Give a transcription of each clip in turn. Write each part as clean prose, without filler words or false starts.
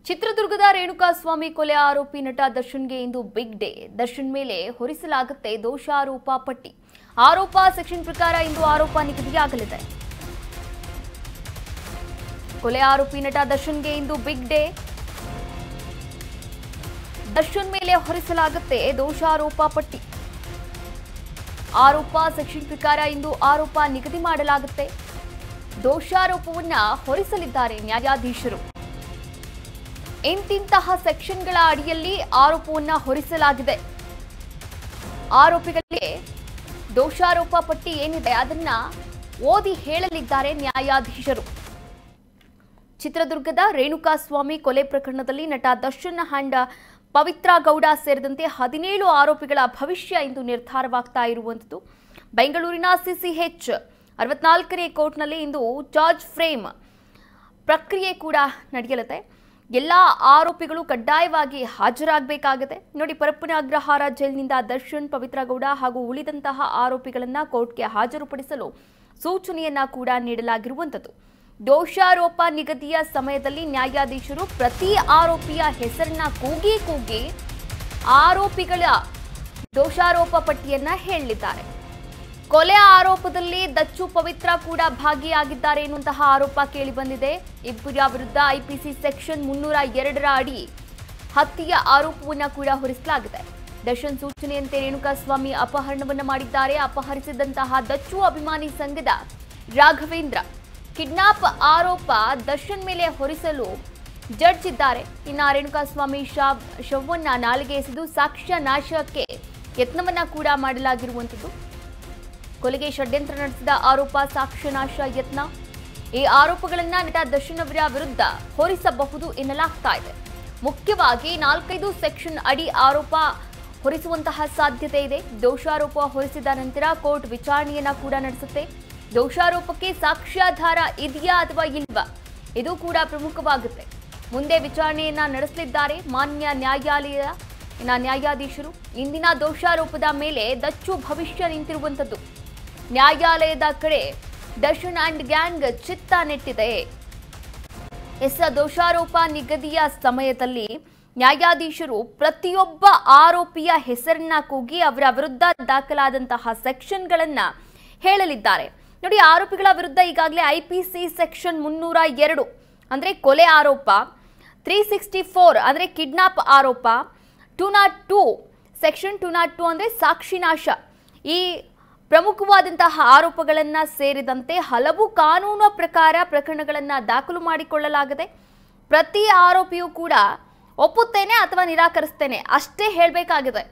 ಚಿತ್ರದುರ್ಗದ ರೇಣುಕಾಸ್ವಾಮಿ ಕೊಲೆ ಆರೋಪಿ ನಟ ದರ್ಶನ್ಗೆ ಇಂದು ಬಿಗ್ ಡೇ. ದರ್ಶನ್ ಮೇಲೆ ಹೊರಿಸಲಾಗುತ್ತೆ ದೋಷಾರೋಪ ಪಟ್ಟಿ. ಆರೋಪ ಸೆಕ್ಷನ್ ಪ್ರಕಾರ ಇಂದು ಆರೋಪ ನಿಗದಿಯಾಗಲಿದೆ. ಕೊಲೆ ಆರೋಪಿ ನಟ ದರ್ಶನ್ಗೆ ಇಂದು ಬಿಗ್ ಡೇ. ದರ್ಶನ್ ಮೇಲೆ ಹೊರಿಸಲಾಗುತ್ತೆ ದೋಷಾರೋಪ ಪಟ್ಟಿ. ಆರೋಪ ಸೆಕ್ಷನ್ ಪ್ರಕಾರ ಇಂದು ಆರೋಪ ನಿಗದಿ ಮಾಡಲಾಗುತ್ತೆ. ದೋಷಾರೋಪವನ್ನ ಹೊರಿಸಲಿದ್ದಾರೆ ನ್ಯಾಯಾಧೀಶರು. ಇಂತಿಂತಹ ಸೆಕ್ಷನ್ಗಳ ಅಡಿಯಲ್ಲಿ ಆರೋಪವನ್ನ ಹೊರಿಸಲಾಗಿದೆ. ಆರೋಪಿಗಳಿಗೆ ದೋಷಾರೋಪ ಪಟ್ಟಿ ಏನಿದೆ ಅದನ್ನ ಓದಿ ಹೇಳಲಿದ್ದಾರೆ ನ್ಯಾಯಾಧೀಶರು. ಚಿತ್ರದುರ್ಗದ ರೇಣುಕಾಸ್ವಾಮಿ ಕೊಲೆ ಪ್ರಕರಣದಲ್ಲಿ ನಟ ದರ್ಶನ್ ಅಂಡ್ ಪವಿತ್ರ ಗೌಡ ಸೇರಿದಂತೆ 17 ಆರೋಪಿಗಳ ಭವಿಷ್ಯ ಇಂದು ನಿರ್ಧಾರವಾಗ್ತಾ ಇರುವಂತದ್ದು. ಬೆಂಗಳೂರಿನ ಸಿಸಿಎಚ್ 64ನೇ ಕೋರ್ಟ್ನಲ್ಲಿ ಇಂದು ಚಾರ್ಜ್ ಫ್ರೇಮ್ ಪ್ರಕ್ರಿಯೆ ಕೂಡ ನಡೆಯಲಿದೆ. ಎಲ್ಲ ಆರೋಪಿಗಳು ಕಡ್ಡಾಯವಾಗಿ ಹಾಜರಾಗಬೇಕಾಗಿದೆ. ನೋಡಿ, ಪರಪ್ಪನ ಅಗ್ರಹಾರ ಜೈಲಿನಿಂದ ದರ್ಶನ್, ಪವಿತ್ರ ಗೌಡ ಹಾಗೂ ಉಳಿದಂತಹ ಆರೋಪಿಗಳನ್ನ ಕೋರ್ಟ್ಗೆ ಹಾಜರುಪಡಿಸಲು ಸೂಚನೆಯನ್ನ ಕೂಡ ನೀಡಲಾಗಿರುವಂಥದ್ದು. ದೋಷಾರೋಪ ನಿಗದಿಯ ಸಮಯದಲ್ಲಿ ನ್ಯಾಯಾಧೀಶರು ಪ್ರತಿ ಆರೋಪಿಯ ಹೆಸರನ್ನ ಕೂಗಿ ಆರೋಪಿಗಳ ದೋಷಾರೋಪ ಪಟ್ಟಿಯನ್ನ ಹೇಳಲಿದ್ದಾರೆ. ಕೊಲೆ ಆರೋಪದಲ್ಲಿ ದಚ್ಚು, ಪವಿತ್ರ ಕೂಡ ಭಾಗಿಯಾಗಿದ್ದಾರೆ ಎನ್ನುವಂತಹ ಆರೋಪ ಕೇಳಿಬಂದಿದೆ. ಇಬ್ಬರ ವಿರುದ್ಧ ಐಪಿಸಿ ಸೆಕ್ಷನ್ 302 ಅಡಿ ಹತ್ಯೆಯ ಆರೋಪವನ್ನ ಕೂಡ ಹೊರಿಸಲಾಗಿದೆ. ದರ್ಶನ್ ಸೂಚನೆಯಂತೆ ರೇಣುಕಾಸ್ವಾಮಿ ಅಪಹರಣವನ್ನ ಮಾಡಿದ್ದಾರೆ. ಅಪಹರಿಸಿದಂತಹ ದಚ್ಚು ಅಭಿಮಾನಿ ಸಂಘದ ರಾಘವೇಂದ್ರ ಕಿಡ್ನಾಪ್ ಆರೋಪ ದರ್ಶನ್ ಮೇಲೆ ಹೊರಿಸಲು ಜಡ್ಜ್ ಇದ್ದಾರೆ. ಇನ್ನು ರೇಣುಕಾಸ್ವಾಮಿ ಶವವನ್ನ ನಾಳೆಗೆ ಎಸೆದು ಸಾಕ್ಷ್ಯ ನಾಶಕ್ಕೆ ಯತ್ನವನ್ನ ಕೂಡ ಮಾಡಲಾಗಿರುವಂಥದ್ದು. ಕೊಲೆಗೆ ಷಡ್ಯಂತ್ರ ನಡೆಸಿದ ಆರೋಪ, ಸಾಕ್ಷ್ಯ ನಾಶ ಯತ್ನ, ಈ ಆರೋಪಗಳನ್ನ ನಟ ದರ್ಶನ್ ಅವರ ವಿರುದ್ಧ ಹೊರಿಸಬಹುದು ಎನ್ನಲಾಗ್ತಾ ಇದೆ. ಮುಖ್ಯವಾಗಿ 4-5 ಸೆಕ್ಷನ್ ಅಡಿ ಆರೋಪ ಹೊರಿಸುವಂತಹ ಸಾಧ್ಯತೆ ಇದೆ. ದೋಷಾರೋಪ ಹೊರಿಸಿದ ನಂತರ ಕೋರ್ಟ್ ವಿಚಾರಣೆಯನ್ನ ಕೂಡ ನಡೆಸುತ್ತೆ. ದೋಷಾರೋಪಕ್ಕೆ ಸಾಕ್ಷ್ಯಾಧಾರ ಇದೆಯಾ ಅಥವಾ ಇಲ್ವಾ, ಇದು ಕೂಡ ಪ್ರಮುಖವಾಗುತ್ತೆ. ಮುಂದೆ ವಿಚಾರಣೆಯನ್ನ ನಡೆಸಲಿದ್ದಾರೆ ಮಾನ್ಯ ನ್ಯಾಯಾಧೀಶರು. ಇಂದಿನ ದೋಷಾರೋಪದ ಮೇಲೆ ದಚ್ಚು ಭವಿಷ್ಯ ನಿಂತಿರುವಂಥದ್ದು. ನ್ಯಾಯಾಲಯದ ಕಡೆ ದರ್ಶನ್ ಅಂಡ್ ಗ್ಯಾಂಗ್ ಚಿತ್ತ ನೆಟ್ಟಿದೆ. ದೋಷಾರೋಪ ನಿಗದಿಯ ಸಮಯದಲ್ಲಿ ನ್ಯಾಯಾಧೀಶರು ಪ್ರತಿಯೊಬ್ಬ ಆರೋಪಿಯ ಹೆಸರನ್ನ ಕೂಗಿ ಅವರ ವಿರುದ್ಧ ದಾಖಲಾದಂತಹ ಸೆಕ್ಷನ್ಗಳನ್ನ ಹೇಳಲಿದ್ದಾರೆ. ನೋಡಿ, ಆರೋಪಿಗಳ ವಿರುದ್ಧ ಈಗಾಗಲೇ ಐಪಿಸಿ ಸೆಕ್ಷನ್ 302 ಅಂದ್ರೆ ಕೊಲೆ ಆರೋಪ, 364 ಅಂದ್ರೆ ಕಿಡ್ನಾಪ್ ಆರೋಪ, 202 ಸೆಕ್ಷನ್ 202 ಅಂದ್ರೆ ಸಾಕ್ಷಿನಾಶ, ಈ ಪ್ರಮುಖವಾದಂತಹ ಆರೋಪಗಳನ್ನ ಸೇರಿದಂತೆ ಹಲವು ಕಾನೂನು ಪ್ರಕಾರ ಪ್ರಕರಣಗಳನ್ನ ದಾಖಲು ಮಾಡಿಕೊಳ್ಳಲಾಗಿದೆ. ಪ್ರತಿ ಆರೋಪಿಯೂ ಕೂಡ ಒಪ್ಪುತ್ತೇನೆ ಅಥವಾ ನಿರಾಕರಿಸ್ತೇನೆ ಅಷ್ಟೇ ಹೇಳಬೇಕಾಗಿದೆ.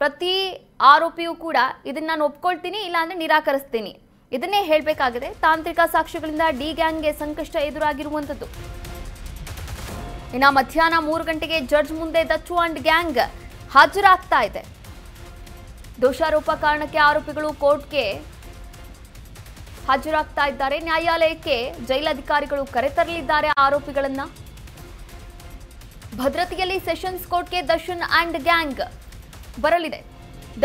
ಪ್ರತಿ ಆರೋಪಿಯೂ ಕೂಡ ಇದನ್ನ ನಾನು ಒಪ್ಕೊಳ್ತೀನಿ, ಇಲ್ಲಾಂದ್ರೆ ನಿರಾಕರಿಸ್ತೀನಿ, ಇದನ್ನೇ ಹೇಳಬೇಕಾಗಿದೆ. ತಾಂತ್ರಿಕ ಸಾಕ್ಷ್ಯಗಳಿಂದ ಡಿ ಗ್ಯಾಂಗ್ಗೆ ಸಂಕಷ್ಟ ಎದುರಾಗಿರುವಂಥದ್ದು. ಇನ್ನು ಮಧ್ಯಾಹ್ನ 3 ಗಂಟೆಗೆ ಜಡ್ಜ್ ಮುಂದೆ ದಚ್ಚು ಅಂಡ್ ಗ್ಯಾಂಗ್ ಹಾಜರಾಗ್ತಾ ಇದೆ. ದೋಷಾರೋಪ ಕಾರಣಕ್ಕೆ ಆರೋಪಿಗಳು ಕೋರ್ಟ್ಗೆ ಹಾಜರಾಗ್ತಾ ಇದ್ದಾರೆ. ನ್ಯಾಯಾಲಯಕ್ಕೆ ಜೈಲಧಿಕಾರಿಗಳು ಕರೆತರಲಿದ್ದಾರೆ ಆರೋಪಿಗಳನ್ನ. ಭದ್ರತೆಯಲ್ಲಿ ಸೆಷನ್ಸ್ ಕೋರ್ಟ್ಗೆ ದರ್ಶನ್ ಅಂಡ್ ಗ್ಯಾಂಗ್ ಬರಲಿದೆ.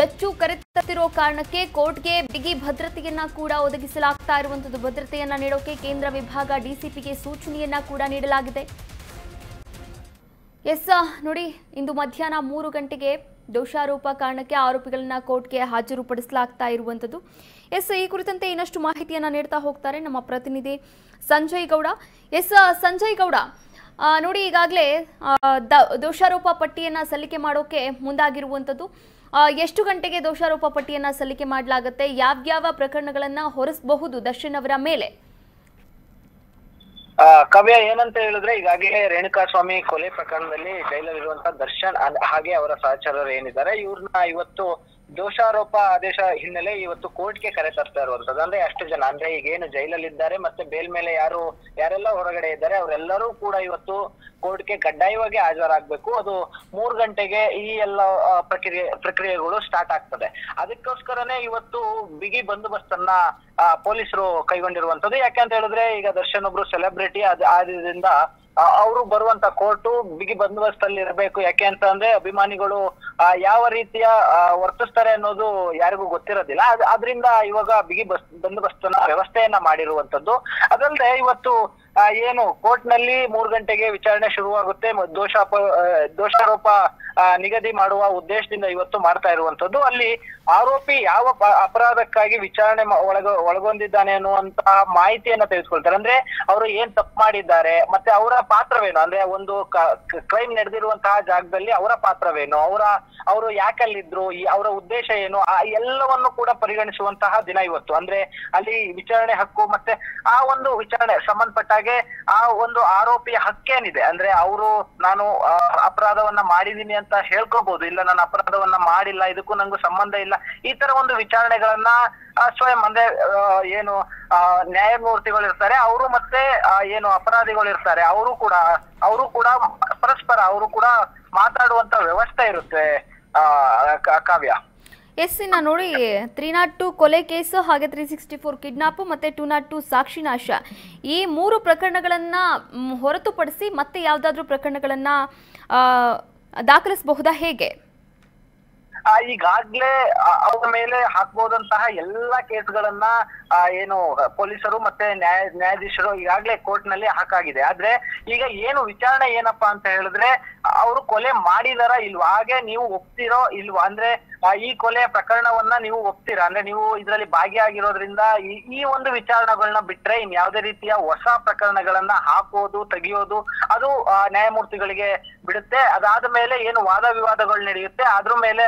ದಚ್ಚು ಕರೆತರುತ್ತಿರೋ ಕಾರಣಕ್ಕೆ ಕೋರ್ಟ್ಗೆ ಬಿಗಿ ಭದ್ರತೆಯನ್ನ ಕೂಡ ಒದಗಿಸಲಾಗ್ತಾ ಇರುವಂತದ್ದು. ಭದ್ರತೆಯನ್ನ ನೀಡೋಕೆ ಕೇಂದ್ರ ವಿಭಾಗ ಡಿಸಿಪಿಗೆ ಸೂಚನೆಯನ್ನ ಕೂಡ ನೀಡಲಾಗಿದೆ. ನೋಡಿ, ಇಂದು ಮಧ್ಯಾಹ್ನ 3 ಗಂಟೆಗೆ ದೋಷಾರೋಪ ಕಾರಣಕ್ಕೆ ಆರೋಪಿಗಳನ್ನ ಕೋರ್ಟ್ಗೆ ಹಾಜರುಪಡಿಸಲಾಗ್ತಾ ಇರುವಂತದ್ದು. ಈ ಕುರಿತಂತೆ ಇನ್ನಷ್ಟು ಮಾಹಿತಿಯನ್ನ ನೀಡ್ತಾ ಹೋಗ್ತಾರೆ ನಮ್ಮ ಪ್ರತಿನಿಧಿ ಸಂಜಯ್ ಗೌಡ. ಸಂಜಯ್ ಗೌಡ, ನೋಡಿ, ಈಗಾಗಲೇ ದೋಷಾರೋಪ ಪಟ್ಟಿಯನ್ನ ಸಲ್ಲಿಕೆ ಮಾಡೋಕೆ ಮುಂದಾಗಿರುವಂತದ್ದು. ಎಷ್ಟು ಗಂಟೆಗೆ ದೋಷಾರೋಪ ಪಟ್ಟಿಯನ್ನ ಸಲ್ಲಿಕೆ ಮಾಡಲಾಗುತ್ತೆ? ಯಾವ್ಯಾವ ಪ್ರಕರಣಗಳನ್ನ ಹೊರಿಸಬಹುದು ದರ್ಶನ್ ಅವರ ಮೇಲೆ? ಕಾವ್ಯ, ಏನಂತ ಹೇಳಿದ್ರೆ ಈಗಾಗಲೇ ರೇಣುಕಾಸ್ವಾಮಿ ಕೊಲೆ ಪ್ರಕರಣದಲ್ಲಿ ಜೈಲಲ್ಲಿರುವಂತಹ ದರ್ಶನ್ ಹಾಗೆ ಅವರ ಸಹಚರರು ಏನಿದ್ದಾರೆ ಇವ್ರನ್ನ ಇವತ್ತು ದೋಷಾರೋಪ ಆದೇಶ ಹಿನ್ನೆಲೆ ಇವತ್ತು ಕೋರ್ಟ್ಗೆ ಕರೆ ತರ್ತಾ ಇರುವಂತದ್ದು. ಅಂದ್ರೆ ಅಷ್ಟು ಜನ, ಅಂದ್ರೆ ಈಗೇನು ಜೈಲಲ್ಲಿದ್ದಾರೆ ಮತ್ತೆ ಬೇಲ್ ಮೇಲೆ ಯಾರೆಲ್ಲ ಹೊರಗಡೆ ಇದ್ದಾರೆ ಅವರೆಲ್ಲರೂ ಕೂಡ ಇವತ್ತು ಕೋರ್ಟ್ಗೆ ಕಡ್ಡಾಯವಾಗಿ ಹಾಜರಾಗಬೇಕು. ಅದು 3 ಗಂಟೆಗೆ ಈ ಎಲ್ಲ ಪ್ರಕ್ರಿಯೆಗಳು ಸ್ಟಾರ್ಟ್ ಆಗ್ತದೆ. ಅದಕ್ಕೋಸ್ಕರನೇ ಇವತ್ತು ಬಿಗಿ ಬಂದೋಬಸ್ತನ್ನ ಪೊಲೀಸರು ಕೈಗೊಂಡಿರುವಂತದ್ದು. ಯಾಕೆಂತ ಹೇಳಿದ್ರೆ ಈಗ ದರ್ಶನ್ ಒಬ್ರು ಸೆಲೆಬ್ರಿಟಿ ಆದ್ರಿಂದ ಅವರು ಬರುವಂತ ಕೋರ್ಟು ಬಿಗಿ ಬಂದೋಬಸ್ತಲ್ಲಿ ಇರಬೇಕು. ಯಾಕೆ ಅಂತ ಅಂದ್ರೆ ಅಭಿಮಾನಿಗಳು ಯಾವ ರೀತಿಯ ವರ್ತಿಸ್ತಾರೆ ಅನ್ನೋದು ಯಾರಿಗೂ ಗೊತ್ತಿರೋದಿಲ್ಲ. ಆದ್ರಿಂದ ಇವಾಗ ಬಿಗಿ ಬಂದೋಬಸ್ತನ ವ್ಯವಸ್ಥೆಯನ್ನ ಮಾಡಿರುವಂತದ್ದು. ಅದಲ್ಲದೆ ಇವತ್ತು ಏನು ಕೋರ್ಟ್ ನಲ್ಲಿ 3 ಗಂಟೆಗೆ ವಿಚಾರಣೆ ಶುರುವಾಗುತ್ತೆ. ದೋಷಾರೋಪ ನಿಗದಿ ಮಾಡುವ ಉದ್ದೇಶದಿಂದ ಇವತ್ತು ಮಾಡ್ತಾ ಇರುವಂತದ್ದು. ಅಲ್ಲಿ ಆರೋಪಿ ಯಾವ ಅಪರಾಧಕ್ಕಾಗಿ ವಿಚಾರಣೆ ಒಳಗೊಂಡಿದ್ದಾನೆ ಅನ್ನುವಂತಹ ಮಾಹಿತಿಯನ್ನ ತೆಗೆದುಕೊಳ್ತಾರೆ. ಅಂದ್ರೆ ಅವರು ಏನ್ ತಪ್ಪು ಮಾಡಿದ್ದಾರೆ, ಮತ್ತೆ ಅವರ ಪಾತ್ರವೇನು, ಅಂದ್ರೆ ಒಂದು ಕ್ರೈಮ್ ನಡೆದಿರುವಂತಹ ಜಾಗದಲ್ಲಿ ಅವರ ಪಾತ್ರವೇನು, ಅವರು ಯಾಕಲ್ಲಿದ್ರು, ಅವರ ಉದ್ದೇಶ ಏನು, ಆ ಎಲ್ಲವನ್ನು ಕೂಡ ಪರಿಗಣಿಸುವಂತಹ ದಿನ ಇವತ್ತು. ಅಂದ್ರೆ ಅಲ್ಲಿ ವಿಚಾರಣೆ ಹಕ್ಕು ಮತ್ತೆ ಆ ಒಂದು ವಿಚಾರಣೆ ಸಂಬಂಧಪಟ್ಟಾಗೆ ಆ ಒಂದು ಆರೋಪಿಯ ಹಕ್ಕೇನಿದೆ, ಅಂದ್ರೆ ನಾನು ಅಪರಾಧವನ್ನ ಮಾಡಿದೀನಿ ಅಂತ ಹೇಳ್ಕೋಬಹುದು, ಇಲ್ಲ ನಾನು ಅಪರಾಧವನ್ನ ಮಾಡಿಲ್ಲ, ಇದಕ್ಕೂ ನಂಗೂ ಸಂಬಂಧ ಇಲ್ಲ, ಈ ತರ ಒಂದು ವಿಚಾರಣೆಗಳನ್ನ ಸ್ವಯಂ ಅಂದ್ರೆ ಏನು ನ್ಯಾಯಮೂರ್ತಿಗಳು ಇರ್ತಾರೆ, ಅವರು ಮತ್ತೆ ಏನು ಅಪರಾಧಿಗಳು ಇರ್ತಾರೆ, ಅವರು ಕೂಡ ಪರಸ್ಪರ ಅವರು ಕೂಡ ಮಾತಾಡುವಂತ ವ್ಯವಸ್ಥೆ ಇರುತ್ತೆ ಕಾವ್ಯ. ಎಸ್, ಇನ್ನ ನೋಡಿ 302 ಕೊಲೆ ಕೇಸು, ಹಾಗೆ 364 ಕಿಡ್ನಾಪ್ ಮತ್ತೆ 202 ಸಾಕ್ಷಿ ನಾಶ, ಈ 3 ಪ್ರಕರಣಗಳನ್ನ ಹೊರತುಪಡಿಸಿ ಮತ್ತೆ ಯಾವ್ದಾದ್ರು ಪ್ರಕರಣಗಳನ್ನ ದಾಖಲಿಸಬಹುದಾ, ಹೇಗೆ? ಈಗಾಗ್ಲೇ ಅವರ ಮೇಲೆ ಹಾಕ್ಬೋದಂತಹ ಎಲ್ಲಾ ಕೇಸ್ಗಳನ್ನ ಏನು ಪೊಲೀಸರು ಮತ್ತೆ ನ್ಯಾಯಾಧೀಶರು ಈಗಾಗ್ಲೇ ಕೋರ್ಟ್ ನಲ್ಲಿ ಹಾಕಾಗಿದೆ. ಆದ್ರೆ ಈಗ ಏನು ವಿಚಾರಣೆ ಏನಪ್ಪಾ ಅಂತ ಹೇಳಿದ್ರೆ, ಅವರು ಕೊಲೆ ಮಾಡಿದಾರ ಇಲ್ವಾ, ಹಾಗೆ ನೀವು ಒಪ್ತಿರೋ ಇಲ್ವಾ, ಅಂದ್ರೆ ಈ ಕೊಲೆಯ ಪ್ರಕರಣವನ್ನ ನೀವು ಒಪ್ತೀರಾ, ಅಂದ್ರೆ ನೀವು ಇದರಲ್ಲಿ ಭಾಗಿಯಾಗಿರೋದ್ರಿಂದ ಈ ಒಂದು ವಿಚಾರಣೆಗಳನ್ನ ಬಿಟ್ರೆ ಇನ್ ಯಾವುದೇ ರೀತಿಯ ಹೊಸ ಪ್ರಕರಣಗಳನ್ನ ಹಾಕೋದು ತೆಗಿಯೋದು ಅದು ನ್ಯಾಯಮೂರ್ತಿಗಳಿಗೆ ಬಿಡುತ್ತೆ. ಅದಾದ ಮೇಲೆ ಏನು ವಾದ ವಿವಾದಗಳು ನಡೆಯುತ್ತೆ ಅದ್ರ ಮೇಲೆ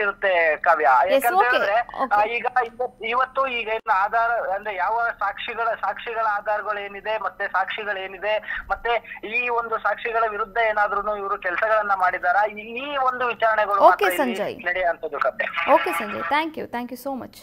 ಇರುತ್ತೆ ಕಾವ್ಯ. ಯಾಕಂತ ಹೇಳಿದ್ರೆ ಇವತ್ತು ಈಗ ಆಧಾರ ಅಂದ್ರೆ ಯಾವ ಸಾಕ್ಷಿಗಳ ಆಧಾರಗಳು ಏನಿದೆ, ಮತ್ತೆ ಸಾಕ್ಷಿಗಳೇನಿದೆ, ಮತ್ತೆ ಈ ಒಂದು ಸಾಕ್ಷಿಗಳ ವಿರುದ್ಧ ಏನಾದ್ರೂ ಇವರು ಕೆಲಸಗಳನ್ನ ಮಾಡಿದಾರ, ಈ ಒಂದು ವಿಚಾರಣೆಗಳು ನಡೆಯುವಂತದ್ದು Kavya. Okay Sanjay, thank you so much.